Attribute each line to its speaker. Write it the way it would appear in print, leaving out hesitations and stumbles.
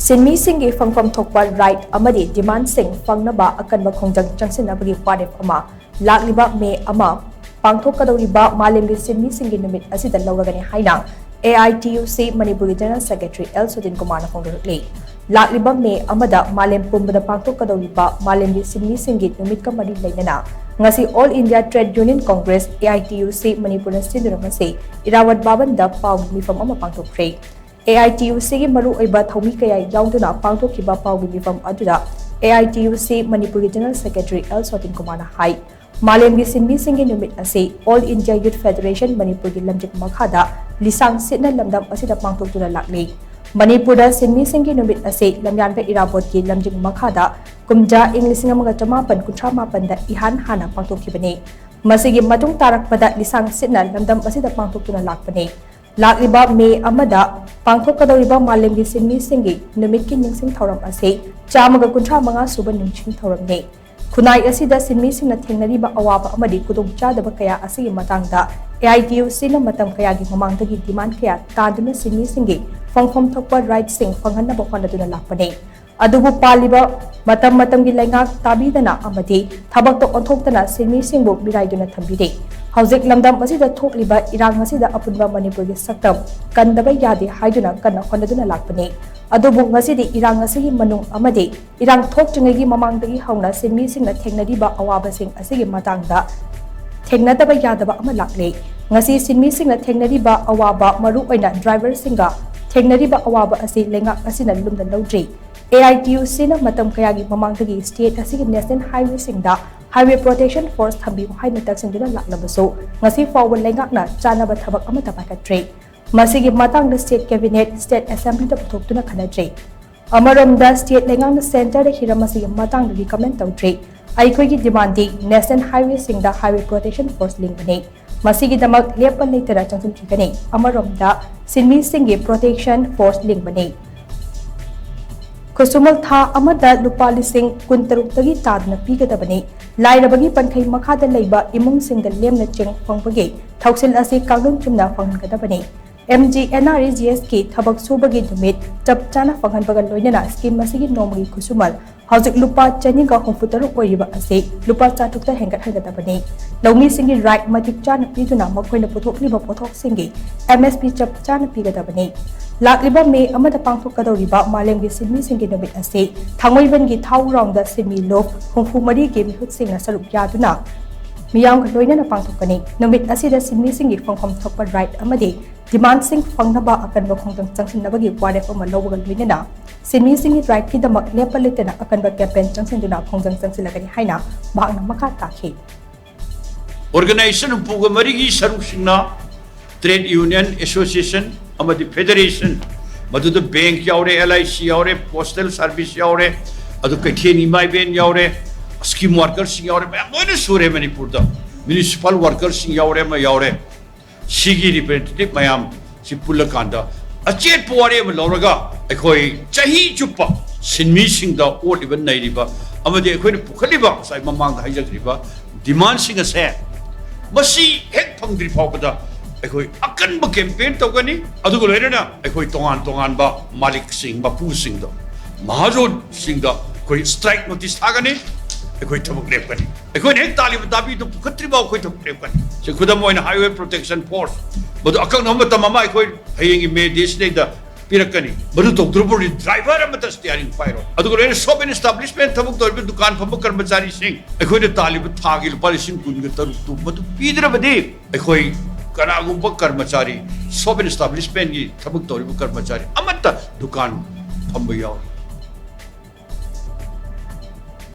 Speaker 1: Sinmee Singgi Phangpham Thokpa right amadi demand sing Phangnaba Akanba Khongjang Changsinbagi Warep ama lakliba me ama pangthokkadouriba Malem Sinmee Singgi numit asida Louragani haina AITUC Manipur General Secretary L Sotinkumar phongdorakli lakliba me amada Malem pumbada pangthokkadouriba Malem Sinmee Singgi numit ka mari lainana ngasi All India Trade Union Congress AITUC Manipur Sinduramase irawat babanda pau mifam ama pangthokre AITUC maru oiba thaumi kaya yauduna pangthokhiba paugi mifam aduda AITUC Manipur General Secretary L Sotinkumar hai Malem Sinmee Singgi numit ase All India Youth Federation Manipur gi lamjik makhada lisang sitna lamdam asida pangthoktuna lakli Manipur Sinmee Singgi numit ase lamyan pe irabot gi lamjik makhada kumja English ngamaga jamapan kuntra mapan da ihan hana pangthokhibani masigi matung tarakpada lisang sitna lamdam asida pangthoktuna lakpani lakliba me amada pangthokkadouriba Malem Sinmee Singgi numit ki ningsing thoram ase chamaga kuntra manga suba ningsing thoram ne khunai asida Sinmee singna thengnariba awaba amadi kudong chadaba kaya asigi matangda AITUC na matam kaya gi mamangdagi demand kaya taduna Sinmee Singgi Phangpham Thokpa right sing Phangnaba Akanba lakpane adubu paliba matam gi laingak tabidana amadi thabak to onthoktana Sinmee Singbu miraiduna thambide Hauzik lamdam asida thokliba irang asida apunba Manipur gi saktam kandaba yade haiduna kanna khonaduna lakpane adubu ngasidi irang asigi manung amadi irang thokchingegi mamangdagi hauna Sinmee singna thengnariba awaba sing asigi matangda thengnadaba yadaba ama lakle ngasi Sinmee singna thengnariba awaba maru oina driver singa thengnariba awaba asi lenga asina lumda lawdri AITUC na matam kayagi mamangdagi state asigi national highway singda Highway Protection Force thambi haina taksinduna laklabaso ngasi forward lengak na chanaba thabak amata pakatre masigi matang the state cabinet state assembly ta puthoktuna khanatre amaramda state lengak na center da hiramasi matang da recommend tawtre aikoi gi demanding national highway singda Highway Protection Force link bane masigi damak lepan leitara changsun thikane amaramda Sinmee Singgi Protection Force link bane Kusumal tha amada lupa lising kuntaruk tagi tadna pigadabani lairabagi pankai makhada leiba imung singda lemna cheng phangbagi thausil asi kanglung chumna phanggadabani MGNRGS ki thabak subagi dumit chap chana phanghanbaga loinana scheme masigi nomagi kusumal hauzik lupa chani ga homfutaruk oiba ase lupa chatukta hengat hangadabani lawmi singi right matik chana piduna makoina puthokliba pothok singi MSP chap chana pigadabani lakliba me amada pangthokkadouriba Malem Sinmee Singgi numit ase thangoiban gi thau round da Sinmee lof homfu mari ge mihut singna sarup yaduna miyam ga loina na pangthokkani numit asida Sinmee Singgi Phangpham Thokpa right amadi demand sing Phangnaba Akanba Khongjang changshinabagi Warep ama lobaga loina na Sinmee Singgi right ki damak lepalitena akanba campaign changsinduna Khongjang changsilagani haina bahna makha takhi
Speaker 2: organization puga mari gi saruk singna trade union association amadi federation maduda bank yaure LIC yaure postal service yaure adu kaitheni mai ben yaure scheme workers yaure moine sure Manipur da municipal workers yaure ma yaure sigi representative mayam si pulakanda achet pore ma loraga ekhoi chahi chupa Sinmee singda ot even nairiba amadi ekhoi pukhaliba sai mamang da haijakriba demand sing ase masi hek phangdri phawda ekhoi akanba campaign tawgani adugo loirena ekhoi tongan ba malik sing ba pu sing do mahajon sing da koi strike notice agani ekhoi thabak lepkani ekhoi ne talib dabi do pukhatri ba ekhoi thabak lepkani se khudam oina Highway Protection Force bodu akang no mata mama ekhoi hayeng me this day da pirakani bodu tokdrupur driver amata steering pyro adugo loirena shop establishment thabak do dukan pham karmachari sing ekhoi ne talib thagi lupa 20 taru tu bodu pidra badi ekhoi Kanagumba Karmachari, Sovereign Establishment, Tabuk Toribu Karmachari, Amata Dukan Pambayaw.